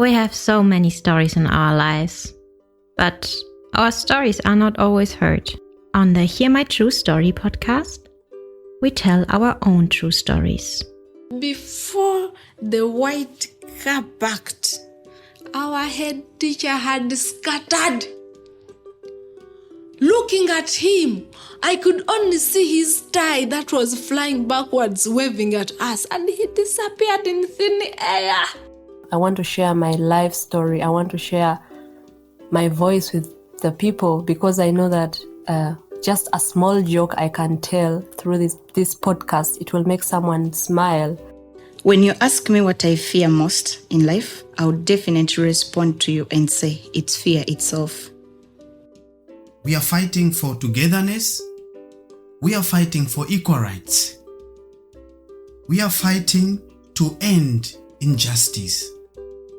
We have so many stories in our lives, but our stories are not always heard. On the Hear My True Story podcast, we tell our own true stories. Before the white car parked, our head teacher had scattered. Looking at him, I could only see his tie that was flying backwards, waving at us, and he disappeared in thin air. I want to share my life story. I want to share my voice with the people because I know that just a small joke I can tell through this podcast, it will make someone smile. When you ask me what I fear most in life, I would definitely respond to you and say it's fear itself. We are fighting for togetherness. We are fighting for equal rights. We are fighting to end injustice.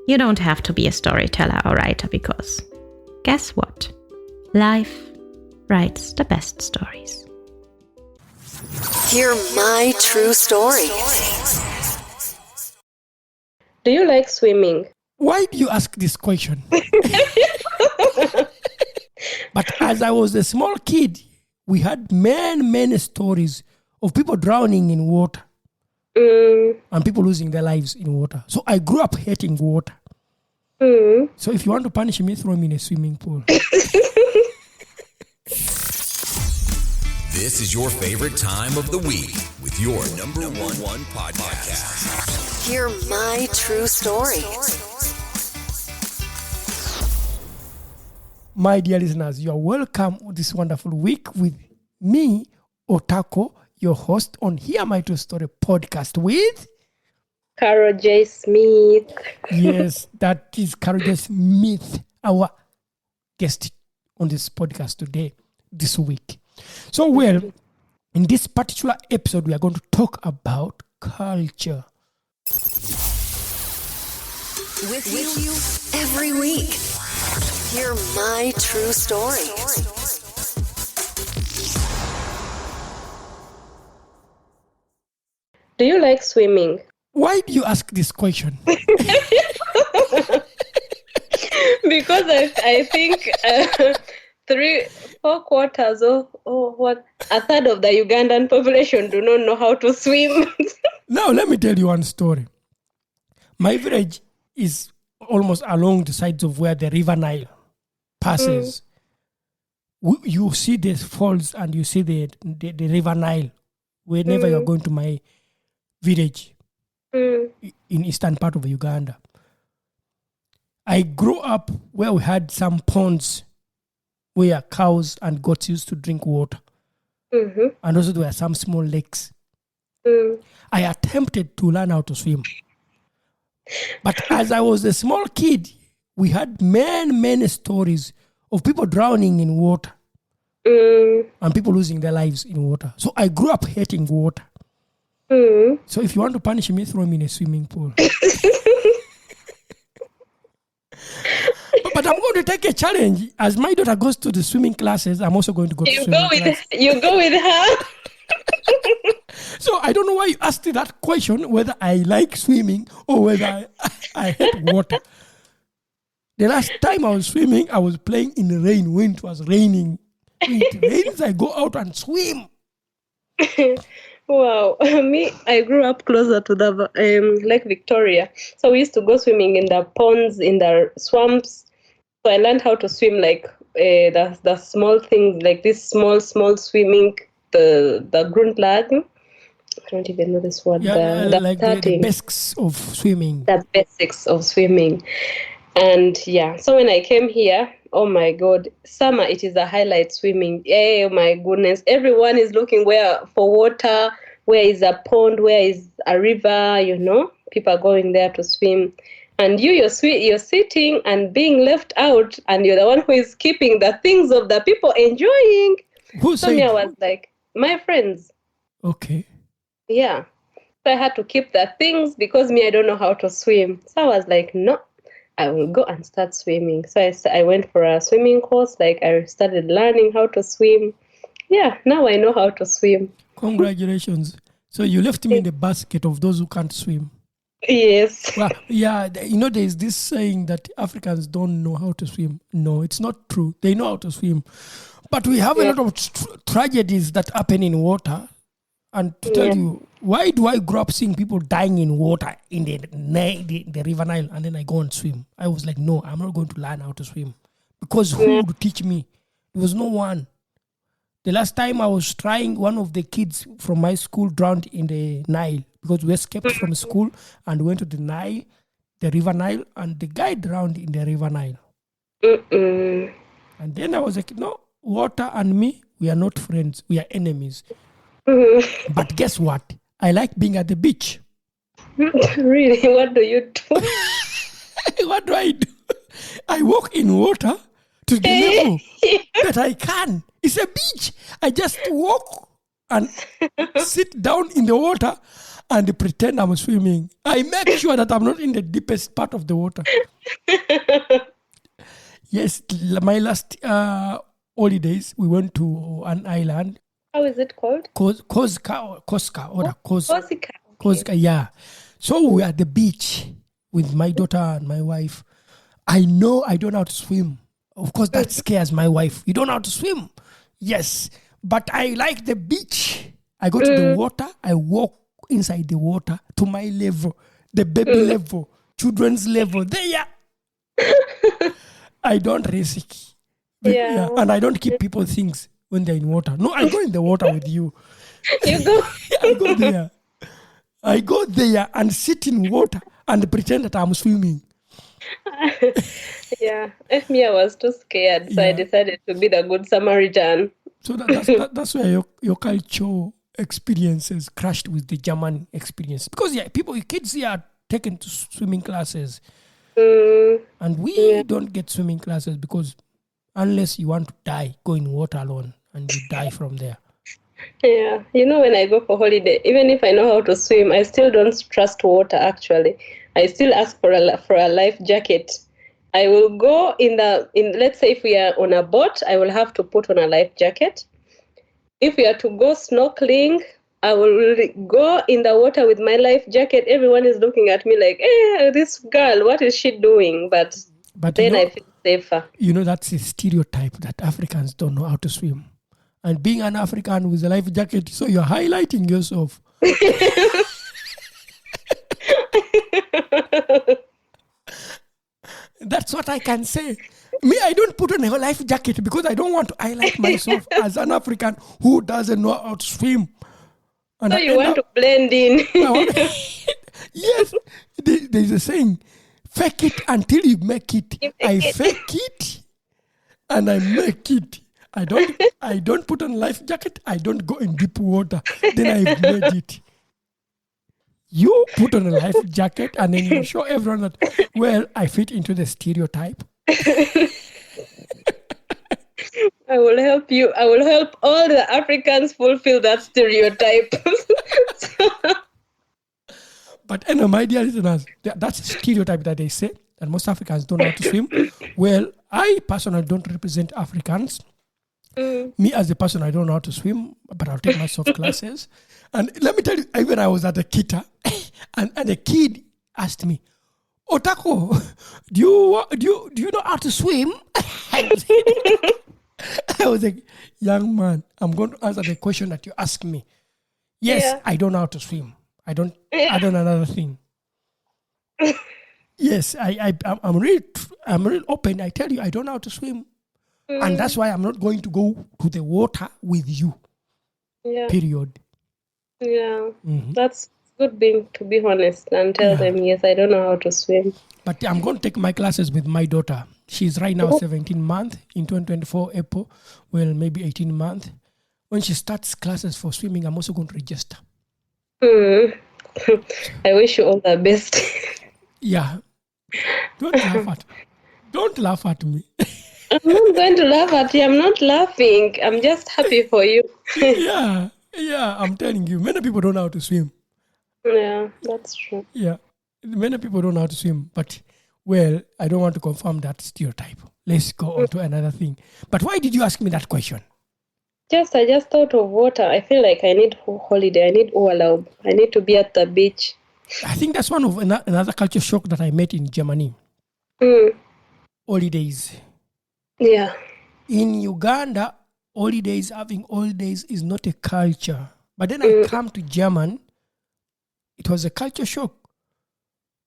You don't have to be a storyteller or writer because, guess what? Life writes the best stories. Hear my true story. Do you like swimming? Why do you ask this question? But as I was a small kid, we had many stories of people drowning in water. And people losing their lives in water. So I grew up hating water. So if you want to punish me, throw me in a swimming pool. This is your favorite time of the week with your number one podcast. Hear my true story. My dear listeners, you are welcome this wonderful week with me, Otako, your host on Hear My True Story podcast with Carol J. Smith. Yes, that is Carol J. Smith, our guest on this podcast today, this week. So, well, in this particular episode, we are going to talk about culture. With you every week. Hear my true story. Do you like swimming? Why do you ask this question? Because I think 3-4 quarters a third of the Ugandan population do not know how to swim. Now, let me tell you one story. My village is almost along the sides of where the River Nile passes. You see the falls and you see the River Nile whenever you're going to my village in eastern part of Uganda. I grew up where we had some ponds where cows and goats used to drink water. And also there were some small lakes. I attempted to learn how to swim. But as I was a small kid, we had many stories of people drowning in water and people losing their lives in water. So I grew up hating water. So if you want to punish me, throw me in a swimming pool. But I'm going to take a challenge. As my daughter goes to the swimming classes, I'm also going to go to swimming classes. You go with her? So I don't know why you asked that question, whether I like swimming or whether I hate water. The last time I was swimming, I was playing in the rain when it was raining. When it rains, I go out and swim. Wow. Me, I grew up closer to the Lake Victoria. So we used to go swimming in the ponds, in the swamps. So I learned how to swim like the small things, like this small swimming, the Grundlagen. I don't even know this word. Yeah, the basics of swimming. The basics of swimming. And yeah, so when I came here, oh my God, summer, it is a highlight swimming. Oh my goodness. Everyone is looking for water, where is a pond, where is a river, people are going there to swim. And you're sitting and being left out, and you're the one who is keeping the things of the people enjoying. Who so said? I was like, my friends. Okay. Yeah. So I had to keep the things because I don't know how to swim. So I was like, no, I will go and start swimming. So I went for a swimming course. I started learning how to swim. Yeah, now I know how to swim. Congratulations. So you left me in the basket of those who can't swim. Yes. Well, yeah, there's this saying that Africans don't know how to swim. No, it's not true. They know how to swim. But we have a lot of tragedies that happen in water. And to tell you, why do I grow up seeing people dying in water in the River Nile, and then I go and swim? I was like, no, I'm not going to learn how to swim. Because who would teach me? There was no one. The last time I was trying, one of the kids from my school drowned in the Nile because we escaped from school and went to the Nile, the River Nile, and the guy drowned in the River Nile. And then I was like, no, water and me, we are not friends. We are enemies. But guess what? I like being at the beach. Really? What do you do? What do I do? I walk in water to the level that I can. It's a beach. I just walk and sit down in the water and pretend I'm swimming. I make sure that I'm not in the deepest part of the water. Yes, my last holidays, we went to an island. How is it called? Koska. Corsica. Yeah. So we were at the beach with my daughter and my wife. I know I don't know how to swim. Of course, that scares my wife. You don't know how to swim. Yes. But I like the beach. I go to the water. I walk inside the water to my level, the baby level, children's level. There. I don't risk. Yeah. And I don't keep people things when they're in water. No, I go in the water with you. You go? I go there and sit in water and pretend that I'm swimming. Yeah. If me, I was too scared, so I decided to be the good Samaritan. So that's where your cultural experiences crashed with the German experience. Because kids here are taken to swimming classes. And we don't get swimming classes because unless you want to die, go in water alone and you die from there. Yeah. When I go for holiday, even if I know how to swim, I still don't trust water, actually. I still ask for a life jacket. I will go let's say if we are on a boat, I will have to put on a life jacket. If we are to go snorkeling, I will go in the water with my life jacket. Everyone is looking at me like, this girl, what is she doing? But then I feel safer. That's a stereotype that Africans don't know how to swim. And being an African with a life jacket, so you're highlighting yourself. That's what I can say. Me, I don't put on a life jacket because I don't want to highlight myself as an African who doesn't know how to swim. And so you want to blend in. Yes. There's a saying, fake it until you make it. I fake it and I make it. I don't put on life jacket. I don't go in deep water. Then I've made it. You put on a life jacket and then you show everyone that, well, I fit into the stereotype. I will help you. I will help all the Africans fulfill that stereotype. But anyway, my dear listeners, that's a stereotype that they say that most Africans don't know how to swim. Well, I personally don't represent Africans. Me as a person, I don't know how to swim, but I'll take myself classes. And let me tell you, even I was at the kita, and a kid asked me, "Otako, do you know how to swim?" I was like, "Young man, I'm going to answer the question that you asked me. Yes, I don't know how to swim. I don't know another thing. Yes, I'm really open. I tell you, I don't know how to swim. And that's why I'm not going to go to the water with you. Yeah. Period." Yeah. That's good to be honest and tell them, yes, I don't know how to swim. But I'm going to take my classes with my daughter. She's right now 17 months. In 2024 April, well, maybe 18 months. When she starts classes for swimming, I'm also going to register. I wish you all the best. Yeah. Don't laugh at me. I'm not going to laugh at you. I'm not laughing. I'm just happy for you. Yeah, I'm telling you, many people don't know how to swim. Yeah, that's true. Yeah, many people don't know how to swim. But, well, I don't want to confirm that stereotype. Let's go on to another thing. But why did you ask me that question? I just thought of water. I feel like I need holiday. I need Uwalab. I need to be at the beach. I think that's one of another culture shock that I met in Germany. Holidays. Yeah. In Uganda, having holidays is not a culture. But then I come to German, it was a culture shock.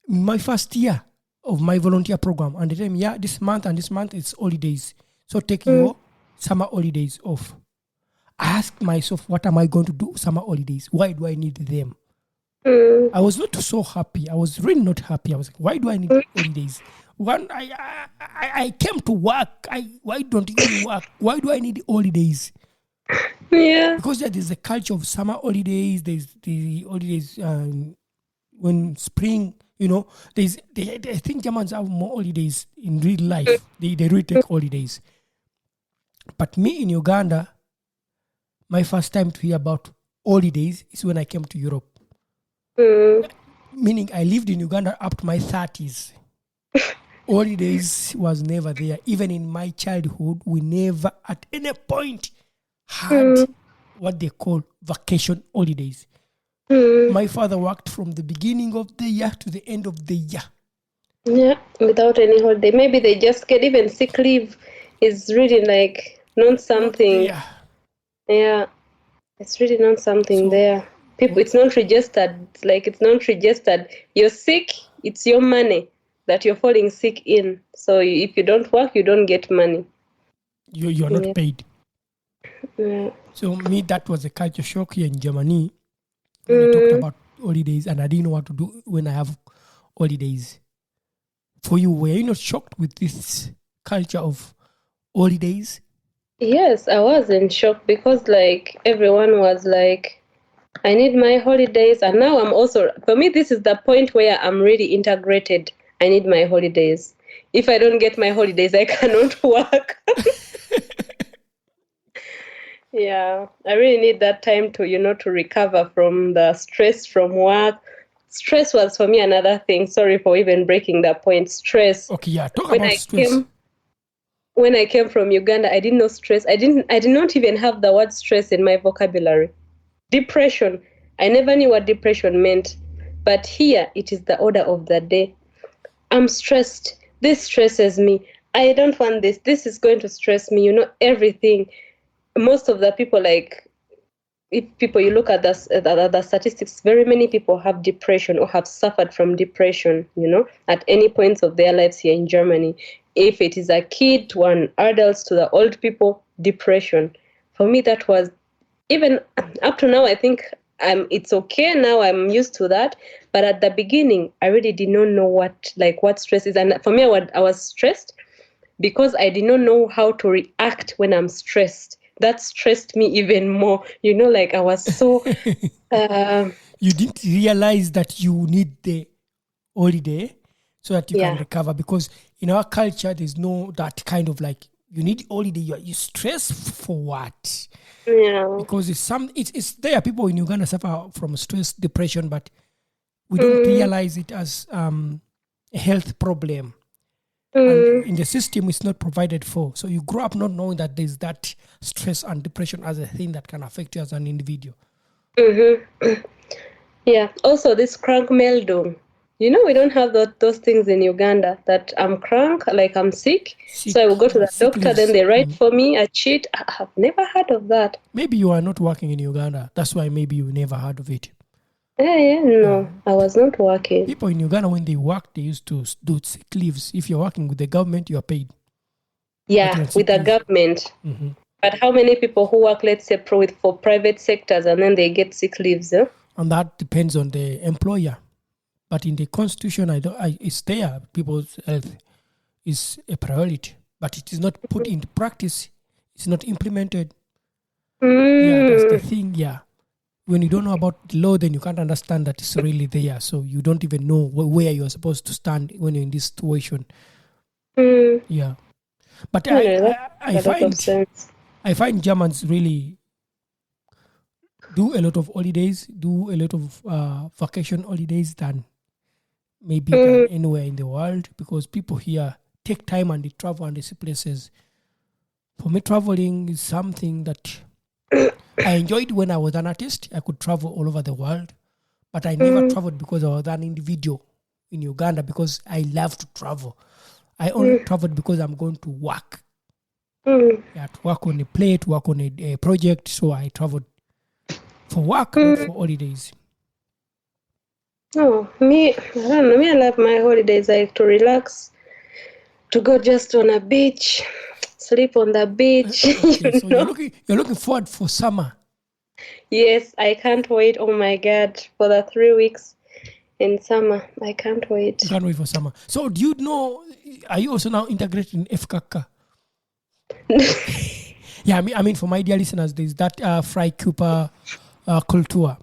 My first year of my volunteer program, and they tell me, this month and this month it's holidays. So take your summer holidays off. I asked myself, what am I going to do summer holidays? Why do I need them? I was not so happy. I was really not happy. I was like, why do I need holidays? I came to work. Why don't you work? Why do I need holidays? Yeah. Because there's a culture of summer holidays. There's the holidays when spring, I think Germans have more holidays in real life. They really take holidays. But me in Uganda, my first time to hear about holidays is when I came to Europe. Meaning I lived in Uganda up to my 30s. Holidays was never there. Even in my childhood, we never at any point had what they call vacation holidays. My father worked from the beginning of the year to the end of the year. Yeah, without any holiday. Maybe they just get even sick leave is really like not something. Yeah, it's really not something there. People, it's not registered. It's not registered. You're sick, it's your money that you're falling sick in. So if you don't work, you don't get money. You're not paid. Yeah. So me, that was a culture shock here in Germany. When we talked about holidays, and I didn't know what to do when I have holidays. For you, were you not shocked with this culture of holidays? Yes, I was in shock because everyone was like, I need my holidays. And now I'm also, for me, this is the point where I'm really integrated. I need my holidays. If I don't get my holidays, I cannot work. Yeah, I really need that time to, to recover from the stress from work. Stress was for me another thing. Sorry for even breaking that point. Stress. Okay, yeah, talk about stress. When I came from Uganda, I didn't know stress. I did not even have the word stress in my vocabulary. Depression. I never knew what depression meant. But here, it is the order of the day. I'm stressed. This stresses me. I don't want this. This is going to stress me. Everything. Most of the people, you look at the statistics, very many people have depression or have suffered from depression, at any points of their lives here in Germany. If it is a kid to an adult to the old people, depression. For me, that was, even up to now, I think it's okay now. I'm used to that. But at the beginning, I really did not know what stress is. And for me, I was stressed because I did not know how to react when I'm stressed. That stressed me even more. I was so... You didn't realize that you need the holiday so that you can recover. Because in our culture, there's no that kind of you need holiday. You stress for what? Yeah. Because it's there. People in Uganda suffer from stress, depression, but we don't realize it as a health problem. And in the system, it's not provided for. So you grow up not knowing that there's that stress and depression as a thing that can affect you as an individual. Yeah. Also, this krankmeldung. We don't have those things in Uganda, that I'm crank, I'm sick. So I will go to the doctor, then they write for me a sheet. I have never heard of that. Maybe you are not working in Uganda. That's why maybe you never heard of it. No, I was not working. People in Uganda, when they work, they used to do sick leaves. If you're working with the government, you are paid. Yeah, with the government. Mm-hmm. But how many people who work, let's say, for private sectors and then they get sick leaves? And that depends on the employer. But in the constitution, it's there. People's health is a priority. But it is not put into practice. It's not implemented. Yeah, that's the thing, yeah. When you don't know about the law, then you can't understand that it's really there. So you don't even know where you're supposed to stand when you're in this situation. Yeah. But I find Germans really do a lot of holidays, do a lot of vacation holidays than maybe anywhere in the world, because people here take time and they travel and they see places. For me, traveling is something that I enjoyed when I was an artist. I could travel all over the world. But I never traveled because I was an individual in Uganda because I love to travel. I only traveled because I'm going to work. Yeah, to work on a play, to work on a project. So I traveled for work, not for holidays. Oh, me, I don't know. Me, I love my holidays. I like to relax, to go just on a beach, sleep on the beach. Okay, so you're looking forward for summer. Yes, I can't wait. Oh my God, for the 3 weeks in summer. I can't wait. You can't wait for summer. So do you know, are you also now integrated in FKK? Yeah, I mean, for my dear listeners, there's that Frei Körper Kultur.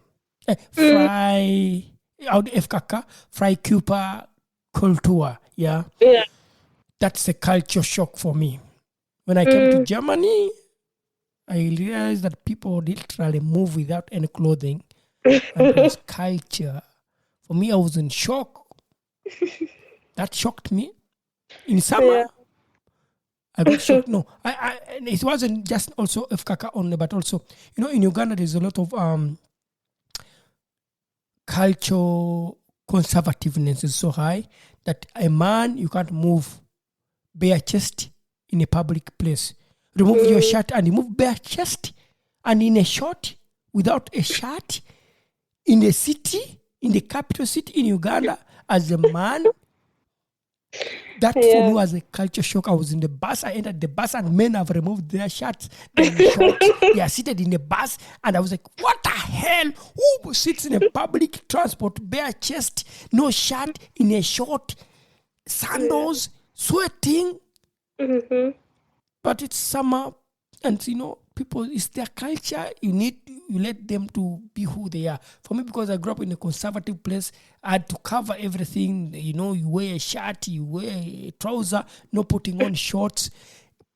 Frei, FKK, Frei Körper Kultur. Yeah. That's a culture shock for me. When I came to Germany, I realized that people literally move without any clothing. And it was culture. For me, I was in shock. That shocked me. In summer, I got shocked. No, and it wasn't just also FKK only, but also, in Uganda, there's a lot of cultural conservativeness is so high that a man, you can't move bare chest in a public place. Remove your shirt and you move bare chest, and in a short, without a shirt, in the city, in the capital city in Uganda, as a man, that for me was a culture shock. I was in the bus, I entered the bus, and men have removed their shirts, their shorts. They are seated in the bus, and I was like, what the hell? Who sits in a public transport, bare chest, no shirt, in a short, sandals, sweating? But it's summer, and people, it's their culture. You let them to be who they are. For me, because I grew up in a conservative place, I had to cover everything. You wear a shirt, you wear a trouser, no putting on shorts.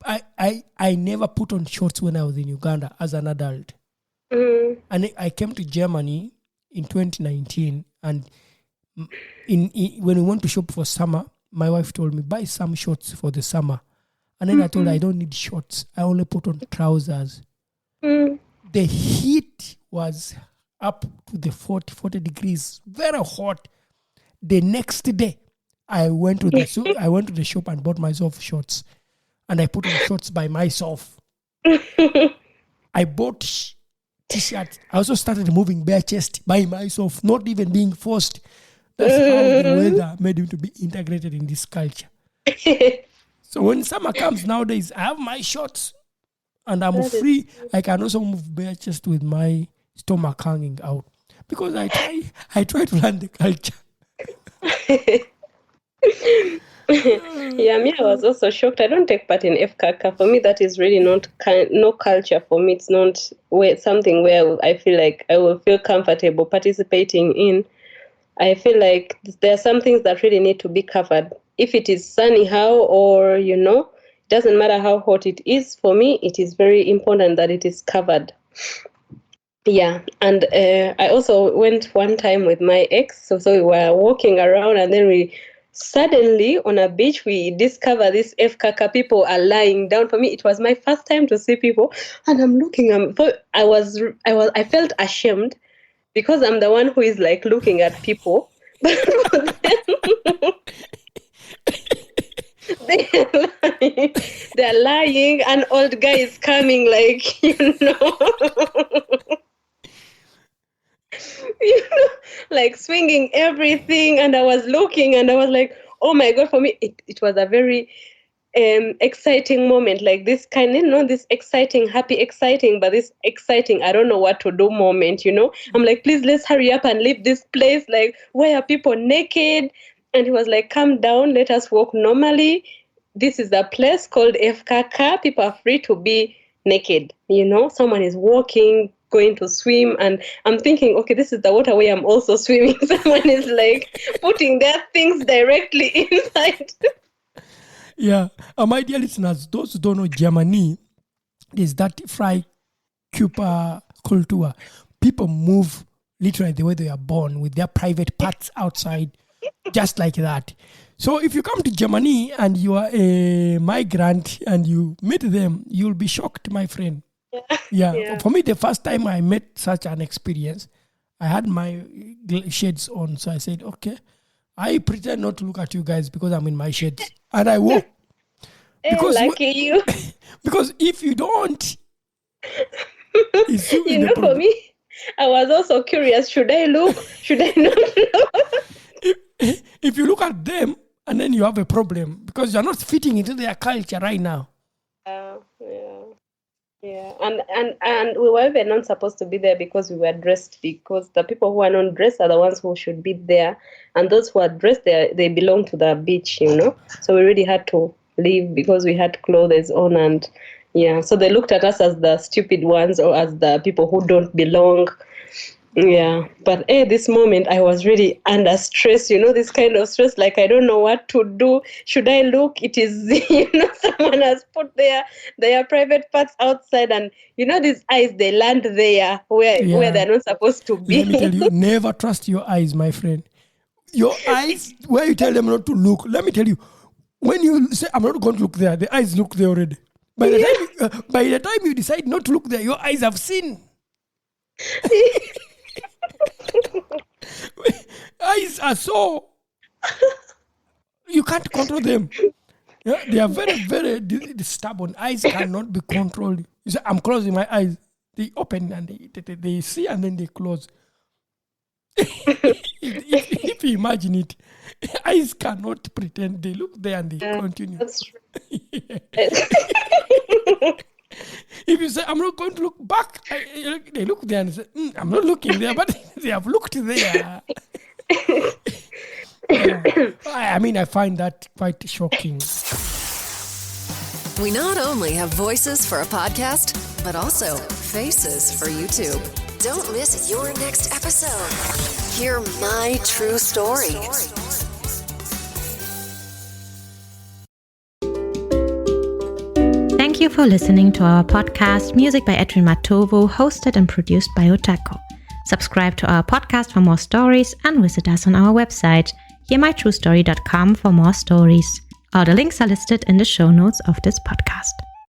I never put on shorts when I was in Uganda as an adult. And I came to Germany in 2019, and when we went to shop for summer, my wife told me, buy some shorts for the summer. And then I told her, I don't need shorts. I only put on trousers. The heat was up to the 40 degrees, very hot. The next day, I went to the shop and bought myself shorts. And I put on shorts by myself. I bought t-shirts. I also started moving bare chest by myself, not even being forced. That's how the weather made me to be integrated in this culture. So when summer comes nowadays, I have my shorts and I'm free. I can also move bare chest with my stomach hanging out because I try to learn the culture. Yeah, me, I was also shocked. I don't take part in FKK. For me, that is really no culture for me. It's not something where I feel like I will feel comfortable participating in. I feel like there are some things that really need to be covered. If it is sunny how, or, it doesn't matter how hot it is, for me, it is very important that it is covered. Yeah, and I also went one time with my ex, so we were walking around, and then we suddenly on a beach, we discover these FKK people are lying down. For me, it was my first time to see people, and I'm looking, I felt ashamed because I'm the one who is like looking at people. They're lying, and old guy is coming, like, like swinging everything. And I was looking, and I was like, oh my God, for me, it was a very exciting moment, like this kind, this exciting, happy, exciting, but this exciting, I don't know what to do moment, I'm like, please, let's hurry up and leave this place. Like, why are people naked? And he was like, calm down, let us walk normally. This is a place called FKK. People are free to be naked. Someone is walking, going to swim, and I'm thinking, okay, this is the water where I'm also swimming. Someone is like putting their things directly inside. Yeah. My dear listeners, those who don't know Germany, there's that Frei Körper Kultur. People move literally the way they are born, with their private parts outside, just like that. So if you come to Germany and you are a migrant and you meet them, you'll be shocked, my friend. Yeah. For me, the first time I met such an experience, I had my shades on, so I said, okay, I pretend not to look at you guys because I'm in my shades. And I walk. Because lucky you. Because if you don't, it's you know, for me, I was also curious. Should I look? Should I not look? If you look at them and then you have a problem because you're not fitting into their culture right now. Yeah, and we were even not supposed to be there because we were dressed, because the people who are not dressed are the ones who should be there, and those who are dressed, they belong to the beach, you know. So we really had to leave because we had clothes on, and yeah, so they looked at us as the stupid ones or as the people who don't belong. Yeah, but this moment I was really under stress, you know, this kind of stress, like I don't know what to do. Should I look? It is, you know, someone has put their private parts outside, and you know, these eyes, they land there where they're not supposed to be. Let me tell you, never trust your eyes, my friend. Your eyes, where you tell them not to look, let me tell you, when you say, I'm not going to look there, the eyes look there already. By the time you decide not to look there, your eyes have seen. Eyes are so, you can't control them. Yeah, they are very, very stubborn. Eyes cannot be controlled. You say, I'm closing my eyes. They open and they see and then they close. if you imagine it, eyes cannot pretend. They look there and they continue. That's true. If you say, I'm not going to look back, they look there and say, I'm not looking there, but they have looked there. I mean, I find that quite shocking. We not only have voices for a podcast, but also faces for YouTube. Don't miss your next episode. Hear my true story. Thank you for listening to our podcast, Music by Edwin Matovo, hosted and produced by Otako. Subscribe to our podcast for more stories and visit us on our website, hearmytruestory.com, for more stories. All the links are listed in the show notes of this podcast.